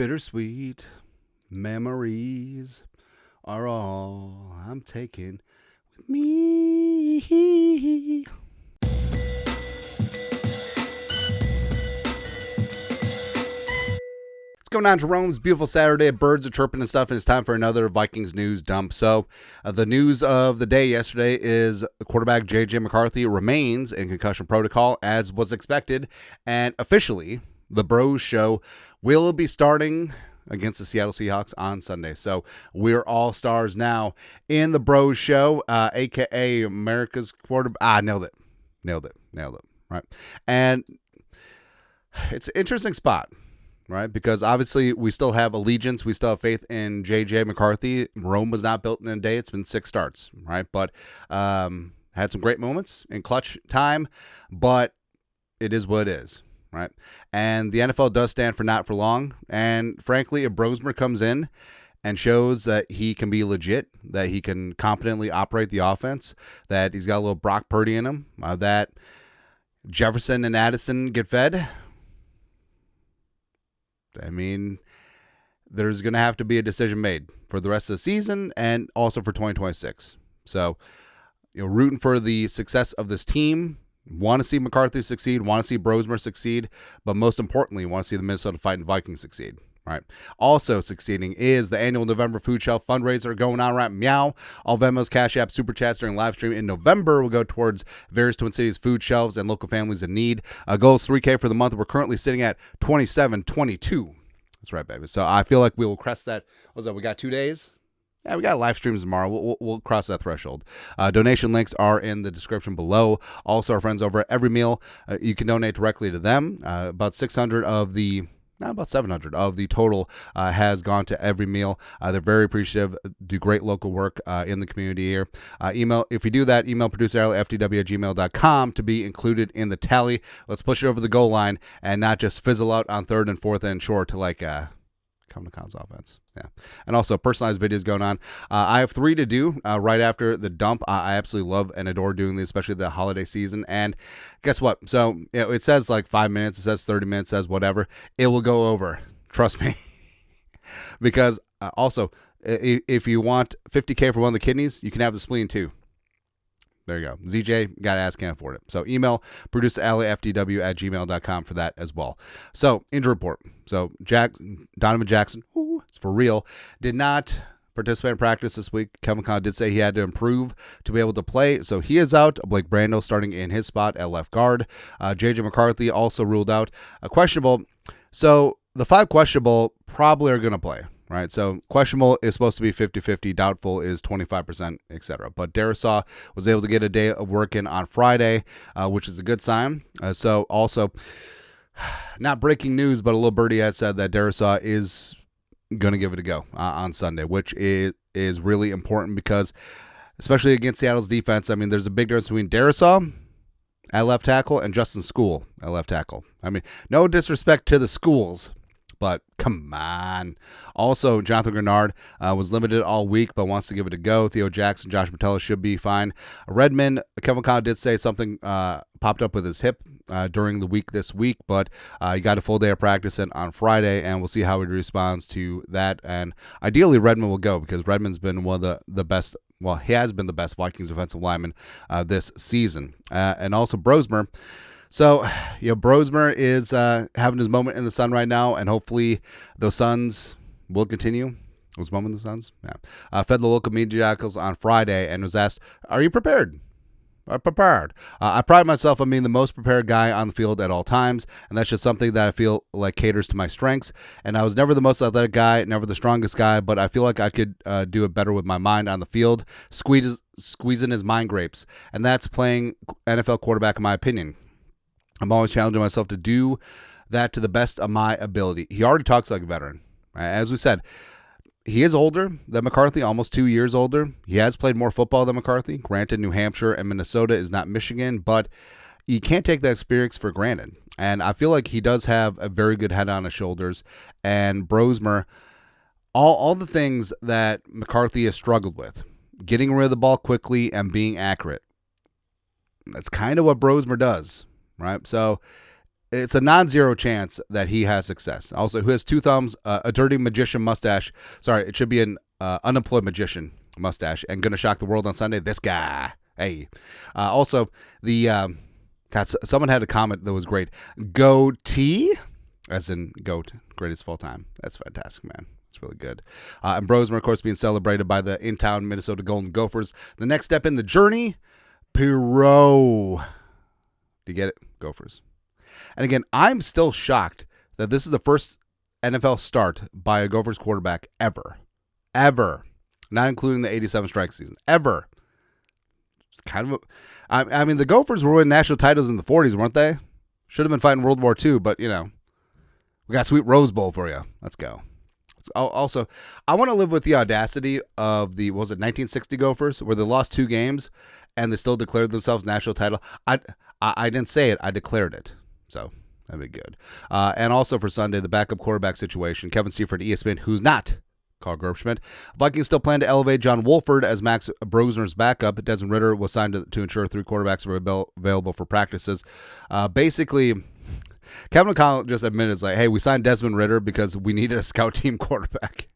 Bittersweet memories are all I'm taking with me. What's going on, Jerome's beautiful Saturday? Birds are chirping and stuff, and it's time for another Vikings news dump. So, the news of the day yesterday is quarterback JJ McCarthy remains in concussion protocol, as was expected, and officially, the Bros Show will be starting against the Seattle Seahawks on Sunday. So we're all stars now in the Bros Show, a.k.a. America's quarterback. Nailed it. Right. And it's an interesting spot, right? Because obviously we still have allegiance. We still have faith in JJ McCarthy. Rome was not built in a day. It's been 6 starts, right? But had some great moments in clutch time, but it is what it is. Right. And the NFL does stand for not for long. And frankly, if Brosmer comes in and shows that he can be legit, that he can competently operate the offense, that he's got a little Brock Purdy in him, that Jefferson and Addison get fed, I mean, there's going to have to be a decision made for the rest of the season and also for 2026. So, rooting for the success of this team. Want to see McCarthy succeed, want to see Brosmer succeed, but most importantly, want to see the Minnesota Fighting Vikings succeed. Right. Also succeeding is the annual November food shelf fundraiser going on right meow. All Venmos, Cash App, Super Chats during live stream in November will go towards various Twin Cities food shelves and local families in need. Goal is $3K for the month. We're currently sitting at $27.22. That's right, baby. So I feel like we will crest that. What was that? We got 2 days. Yeah, we got live streams tomorrow. We'll cross that threshold. Donation links are in the description below. Also, our friends over at Every Meal, you can donate directly to them. About 600 of the, about 700 of the total has gone to Every Meal. They're very appreciative, do great local work in the community here. If you do that, email produceralley@fdw@gmail.com to be included in the tally. Let's push it over the goal line and not just fizzle out on 3rd and 4th and short to come to Con's offense. Yeah. And also personalized videos going on. I have 3 to do right after the dump. I absolutely love and adore doing these, especially the holiday season. And guess what? So it says like 5 minutes. It says 30 minutes. It says whatever. It will go over. Trust me. Because also, if you want $50K for one of the kidneys, you can have the spleen too. There you go. ZJ, got to ask, can't afford it. So email produceralley@fdw@gmail.com for that as well. So injury report. So Donovan Jackson, it's for real, did not participate in practice this week. Kevin Conn did say he had to improve to be able to play. So he is out. Blake Brando starting in his spot at left guard. JJ McCarthy also ruled out. Questionable. So the 5 questionable probably are going to play. Right, so questionable is supposed to be 50-50, doubtful is 25%, etc. But Darisaw was able to get a day of work in on Friday, which is a good sign. So also, not breaking news, but a little birdie has said that Darisaw is going to give it a go on Sunday, which is really important because, especially against Seattle's defense, I mean, there's a big difference between Darisaw at left tackle and Justin Skule at left tackle. I mean, no disrespect to the Skules, but come on. Also, Jonathan Grenard was limited all week, but wants to give it a go. Theo Jackson, Josh Patella should be fine. Redmond, Kevin Conn did say something popped up with his hip during the week this week, but he got a full day of practice on Friday, and we'll see how he responds to that. And ideally, Redmond will go because Redmond's been one of the best. Well, he has been the best Vikings offensive lineman this season. And also Brosmer. So, Brosmer is having his moment in the sun right now, and hopefully those suns will continue. Those moment in the suns? Yeah. Fed the local media jackals on Friday and was asked, are you prepared? Prepared. I pride myself on being the most prepared guy on the field at all times, and that's just something that I feel like caters to my strengths. And I was never the most athletic guy, never the strongest guy, but I feel like I could do it better with my mind on the field, squeezing his mind grapes. And that's playing NFL quarterback, in my opinion. I'm always challenging myself to do that to the best of my ability. He already talks like a veteran. Right? As we said, he is older than McCarthy, almost 2 years older. He has played more football than McCarthy. Granted, New Hampshire and Minnesota is not Michigan, but you can't take that experience for granted. And I feel like he does have a very good head on his shoulders. And Brosmer, all the things that McCarthy has struggled with, getting rid of the ball quickly and being accurate. That's kind of what Brosmer does. Right, so it's a non-zero chance that he has success. Also, who has 2 thumbs, a dirty magician mustache. Sorry, it should be an unemployed magician mustache, and gonna shock the world on Sunday. This guy. Hey. Also, the God, someone had a comment that was great. Goatee, as in goat, greatest of all time. That's fantastic, man. It's really good. And Brosmer, of course, being celebrated by the in-town Minnesota Golden Gophers. The next step in the journey, Pierrot. Do you get it? Gophers. And again, I'm still shocked that this is the first NFL start by a Gophers quarterback ever. Ever. Not including the 87 strike season. Ever. It's kind of I mean, the Gophers were winning national titles in the 40s, weren't they? Should have been fighting World War II, but, we got a sweet Rose Bowl for you. Let's go. Also, I want to live with the audacity of the, 1960 Gophers, where they lost 2 games and they still declared themselves national title. I didn't say it. I declared it. So that'd be good. And also for Sunday, the backup quarterback situation. Kevin Seifert, ESPN, who's not Carl Gerbschmidt. Vikings still plan to elevate John Wolford as Max Brosmer's backup. Desmond Ridder was signed to ensure 3 quarterbacks were available for practices. Basically, Kevin McConnell just admitted, it's like, hey, we signed Desmond Ridder because we needed a scout team quarterback.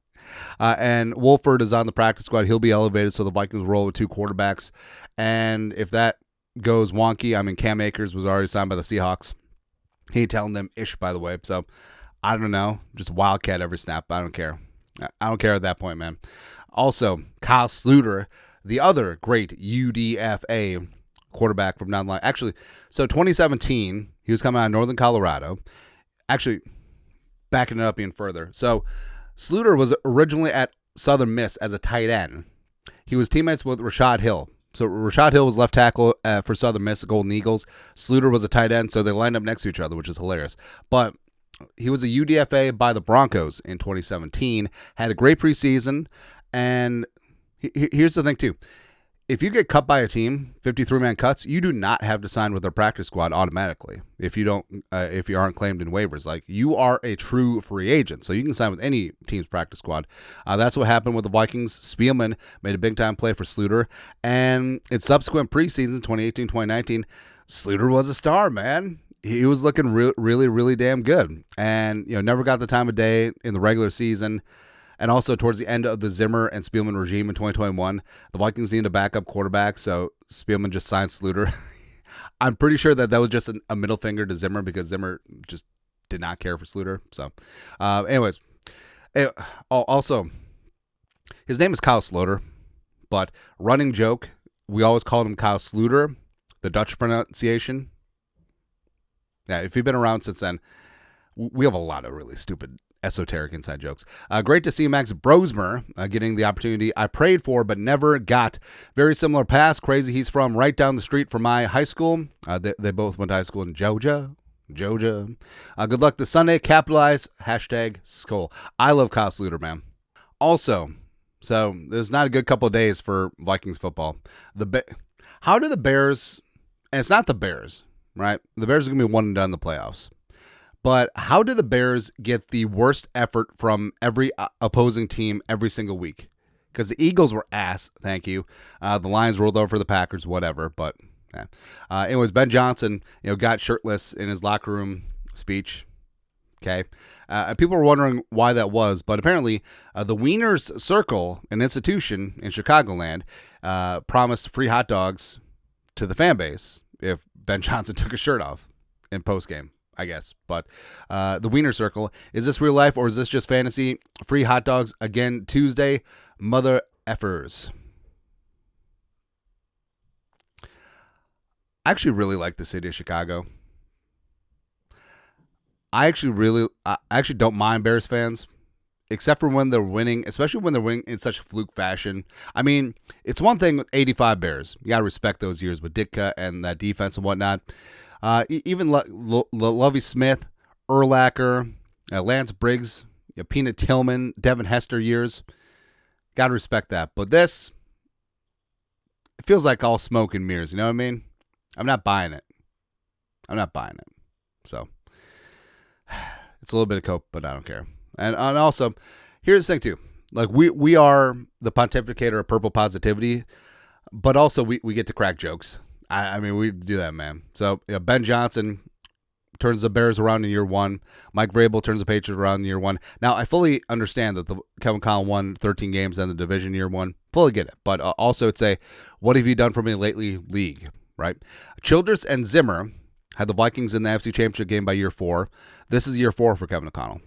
And Wolford is on the practice squad. He'll be elevated, so the Vikings roll with 2 quarterbacks. And if that goes wonky, I mean, Cam Akers was already signed by the Seahawks. He ain't telling them ish, by the way. So, I don't know. Just wildcat every snap. I don't care. I don't care at that point, man. Also, Kyle Sluter, the other great UDFA quarterback from down the line. Actually, so 2017, he was coming out of Northern Colorado. Actually, backing it up even further. So, Sluter was originally at Southern Miss as a tight end. He was teammates with Rashad Hill. So, Rashad Hill was left tackle for Southern Miss, Golden Eagles. Sluter was a tight end, so they lined up next to each other, which is hilarious. But he was a UDFA by the Broncos in 2017, had a great preseason, and here's the thing, too. If you get cut by a team, 53-man cuts, you do not have to sign with their practice squad automatically if you aren't claimed in waivers. Like, you are a true free agent, so you can sign with any team's practice squad. That's what happened with the Vikings. Spielman made a big-time play for Sluter, and in subsequent preseasons, 2018, 2019, Sluter was a star, man. He was looking really, really damn good, and never got the time of day in the regular season, and also towards the end of the Zimmer and Spielman regime in 2021, the Vikings needed a backup quarterback, so Spielman just signed Sluter. I'm pretty sure that was just a middle finger to Zimmer because Zimmer just did not care for Sluter. So, anyways, also his name is Kyle Sloter, but running joke, we always called him Kyle Sluter, the Dutch pronunciation. Yeah, if you've been around since then, we have a lot of really stupid, esoteric inside jokes. Great to see Max Brosmer getting the opportunity I prayed for but never got. Very similar pass. Crazy he's from right down the street from my high school. They both went to high school in Georgia. Good luck this Sunday. Capitalize. #Skull. I love Kyle Sluter, man. Also, so there's not a good couple of days for Vikings football. How do the Bears, and it's not the Bears, right? The Bears are going to be 1 and done in the playoffs. But how do the Bears get the worst effort from every opposing team every single week? Because the Eagles were ass, thank you. The Lions rolled over for the Packers, whatever. But anyways, Ben Johnson, got shirtless in his locker room speech. Okay, people were wondering why that was, but apparently the Wieners Circle, an institution in Chicagoland, promised free hot dogs to the fan base if Ben Johnson took his shirt off in postgame, I guess. But the Wiener Circle, is this real life or is this just fantasy? Free hot dogs again Tuesday, mother effers. I actually really like the city of Chicago. I actually don't mind Bears fans, except for when they're winning, especially when they're winning in such fluke fashion. I mean, it's one thing with 85 Bears. You got to respect those years with Ditka and that defense and whatnot. Even Lovie Smith, Urlacher, Lance Briggs, Peanut Tillman, Devin Hester years. Got to respect that. But this, it feels like all smoke and mirrors. You know what I mean? I'm not buying it. So, it's a little bit of coke, but I don't care. And also, here's the thing, too. Like, we are the pontificator of purple positivity, but also we get to crack jokes. I mean, we do that, man. So, Ben Johnson, turns the Bears around in year one. Mike Vrabel turns the Patriots around in year one. Now, I fully understand that Kevin O'Connell won 13 games in the division year one. Fully get it. But also it's a, what have you done for me lately league, right? Childress and Zimmer had the Vikings in the AFC Championship game by year 4. This is year 4 for Kevin O'Connell,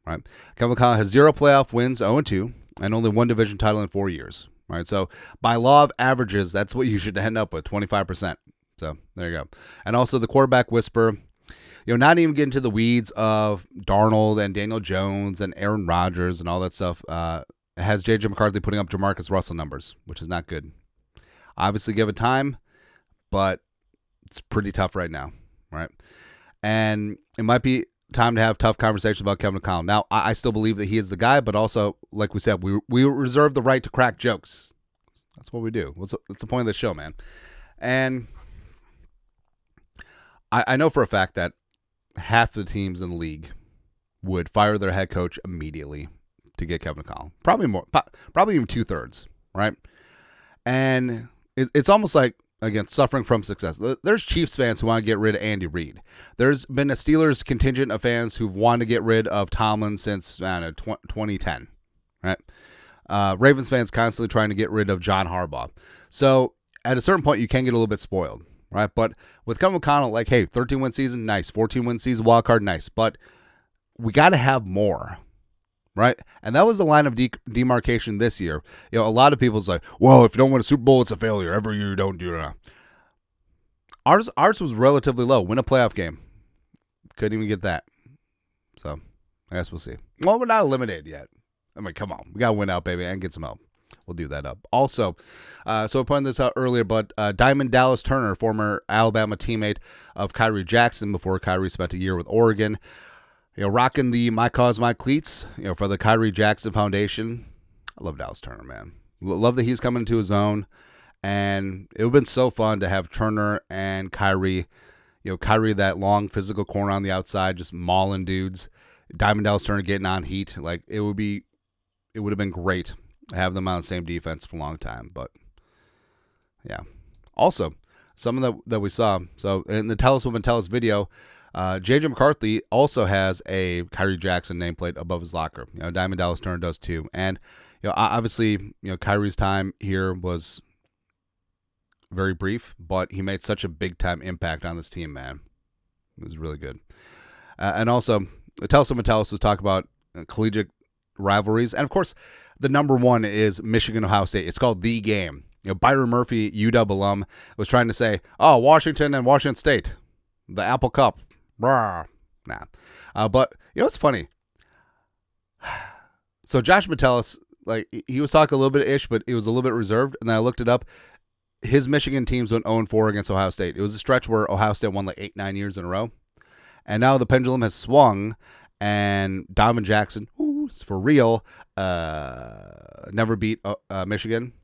right? Kevin O'Connell has 0 playoff wins, 0-2, and only 1 division title in 4 years, right? So by law of averages, that's what you should end up with, 25%. So there you go. And also the quarterback whisper, not even getting to the weeds of Darnold and Daniel Jones and Aaron Rodgers and all that stuff, has JJ McCarthy putting up Jamarcus Russell numbers, which is not good. Obviously give it time, but it's pretty tough right now, right? And it might be time to have tough conversations about Kevin O'Connell. Now, I still believe that he is the guy, but also, like we said, we reserve the right to crack jokes. That's what we do. What's the point of the show, man? And I know for a fact that half the teams in the league would fire their head coach immediately to get Kevin O'Connell. Probably more, probably even 2/3, right? And it's almost like, again, suffering from success. There's Chiefs fans who want to get rid of Andy Reid. There's been a Steelers contingent of fans who've wanted to get rid of Tomlin since 2010, right? Ravens fans constantly trying to get rid of John Harbaugh. So at a certain point, you can get a little bit spoiled, right? But with Kevin O'Connell, like, hey, 13-win season, nice. 14-win season, wild card, nice. But we got to have more, right? And that was the line of demarcation this year. A lot of people's like, well, if you don't win a Super Bowl, it's a failure. Every year you don't do it. Ours was relatively low. Win a playoff game. Couldn't even get that. So I guess we'll see. Well, we're not eliminated yet. I mean, come on. We got to win out, baby, and get some help. We'll do that up. Also, so I pointed this out earlier, but Diamond Dallas Turner, former Alabama teammate of Khyree Jackson before Khyree spent a year with Oregon, rocking the My Cause, My Cleats, for the Khyree Jackson Foundation. I love Dallas Turner, man. Love that he's coming to his own. And it would have been so fun to have Turner and Khyree, Khyree, that long physical corner on the outside, just mauling dudes. Diamond Dallas Turner getting on heat. Like, it would have been great to have them on the same defense for a long time. But, yeah. Also, something that we saw. So, in the Tell Us Woman Tell Us video, JJ McCarthy also has a Khyree Jackson nameplate above his locker. Diamond Dallas Turner does too. And, obviously, Kyree's time here was very brief, but he made such a big-time impact on this team, man. It was really good. And also, Tell Us Woman Tell Us was talk about collegiate rivalries. And, of course, the number one is Michigan-Ohio State. It's called The Game. Byron Murphy, UW alum, was trying to say, oh, Washington and Washington State, the Apple Cup. Brah. Nah. But, it's funny. So Josh Metellus, like, he was talking a little bit ish, but he was a little bit reserved. And then I looked it up. His Michigan teams went 0-4 against Ohio State. It was a stretch where Ohio State won like 8-9 years in a row. And now the pendulum has swung, and Donovan Jackson, it's for real, never beat Michigan.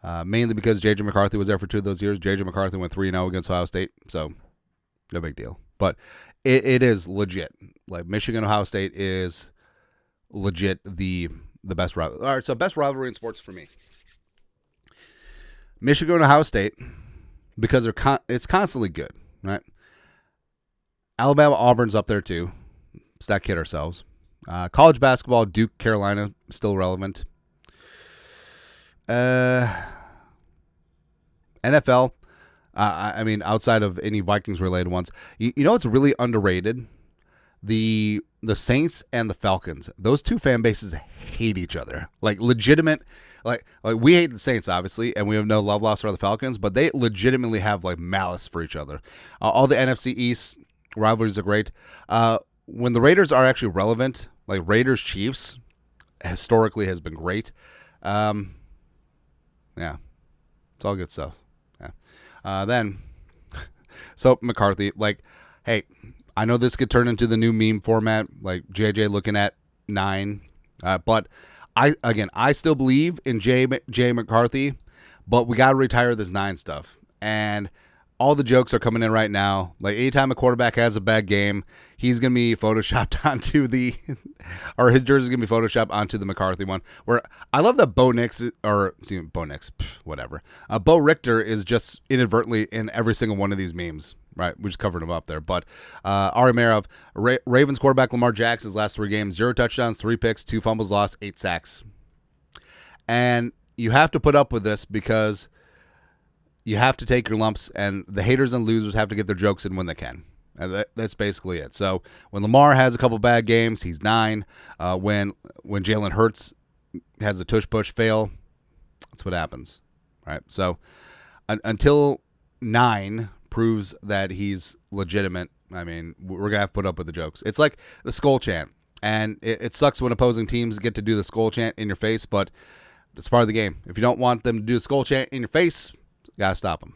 Mainly because JJ McCarthy was there for 2 of those years. JJ McCarthy went 3-0 against Ohio State. So, no big deal. But it is legit. Like, Michigan-Ohio State is legit the best rivalry. All right, so best rivalry in sports for me. Michigan and Ohio State, because it's constantly good, right? Alabama, Auburn's up there too. Let's not kid ourselves. College basketball, Duke, Carolina, still relevant. NFL, I mean, outside of any Vikings-related ones, you know what's really underrated? The Saints and the Falcons. Those two fan bases hate each other. Like, legitimate. Like we hate the Saints, obviously, and we have no love lost for the Falcons, but they legitimately have, like, malice for each other. All the NFC East rivalries are great. When the Raiders are actually relevant, like Raiders-Chiefs, historically has been great. Yeah. It's all good stuff. Yeah. Then, so McCarthy, like, hey, I know this could turn into the new meme format, like JJ looking at 9, but I still believe in J McCarthy, but we got to retire this 9 stuff. And all the jokes are coming in right now. Like, anytime a quarterback has a bad game, he's going to be photoshopped onto or his jersey is going to be photoshopped onto the McCarthy one. Where I love that Bo Richter is just inadvertently in every single one of these memes. Right, we just covered him up there. But Ari Merov, Ravens quarterback Lamar Jackson's last 3 games, 0 touchdowns, 3 picks, 2 fumbles lost, 8 sacks. And you have to put up with this because you have to take your lumps, and the haters and losers have to get their jokes in when they can. And that's basically it. So when Lamar has a couple bad games, he's 9. When Jalen Hurts has a tush-push fail, that's what happens. Right? So until 9 proves that he's legitimate, I mean, we're going to have to put up with the jokes. It's like the skull chant. And it sucks when opposing teams get to do the skull chant in your face, but it's part of the game. If you don't want them to do the skull chant in your face, you got to stop them.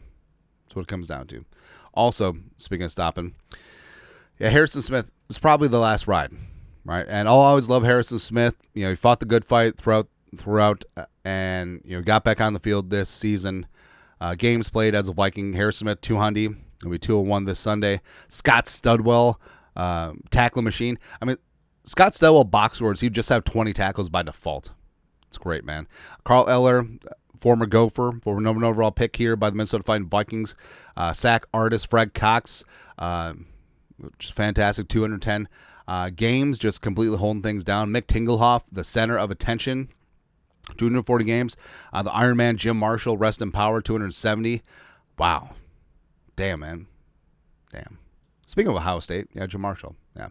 That's what it comes down to. Also, speaking of stopping, Harrison Smith is probably the last ride, right? And I'll always love Harrison Smith. You know, he fought the good fight throughout, and got back on the field this season. Games played as a Viking. Harrison Smith 200. He'll be 2-1 this Sunday. Scott Studwell, tackle machine. I mean, Scott Studwell box words. He'd just have 20 tackles by default. It's great, man. Carl Eller, former Gopher, former number 1 overall pick here by the Minnesota Vikings. Sack artist Fred Cox, which is fantastic, 210 games, just completely holding things down. Mick Tingelhoff, the center of attention, 240 games. The Iron Man Jim Marshall, rest in power, 270. Wow. Damn, man. Damn. Speaking of Ohio State, Jim Marshall. Yeah.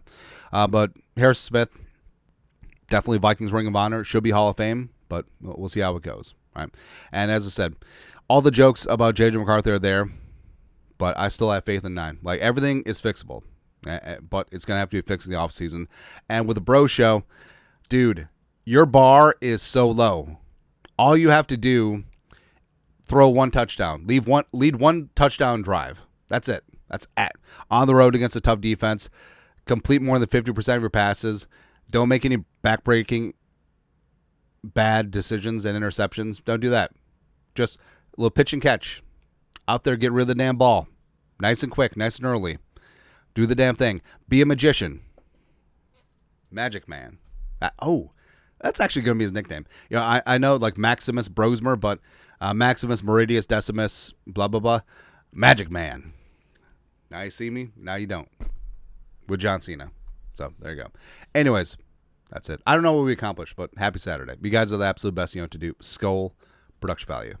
But Harrison Smith, definitely Vikings Ring of Honor. Should be Hall of Fame, but we'll see how it goes. Right. And as I said, all the jokes about JJ McCarthy are there, but I still have faith in 9. Like, everything is fixable, but it's going to have to be fixed in the offseason. And with the Bro Show, dude, your bar is so low. All you have to do, throw 1 touchdown, lead 1 touchdown drive. That's it. That's at. On the road against a tough defense, complete more than 50% of your passes. Don't make any backbreaking bad decisions and interceptions. Don't do that. Just a little pitch and catch. Out there, get rid of the damn ball. Nice and quick, nice and early. Do the damn thing. Be a magician. Magic Man. That's actually going to be his nickname. I know like Maximus Brosmer, but Maximus Meridius Decimus, blah, blah, blah. Magic Man. Now you see me, now you don't. With John Cena. So, there you go. Anyways, that's it. I don't know what we accomplished, but happy Saturday. You guys are the absolute best to do. Skull, production value.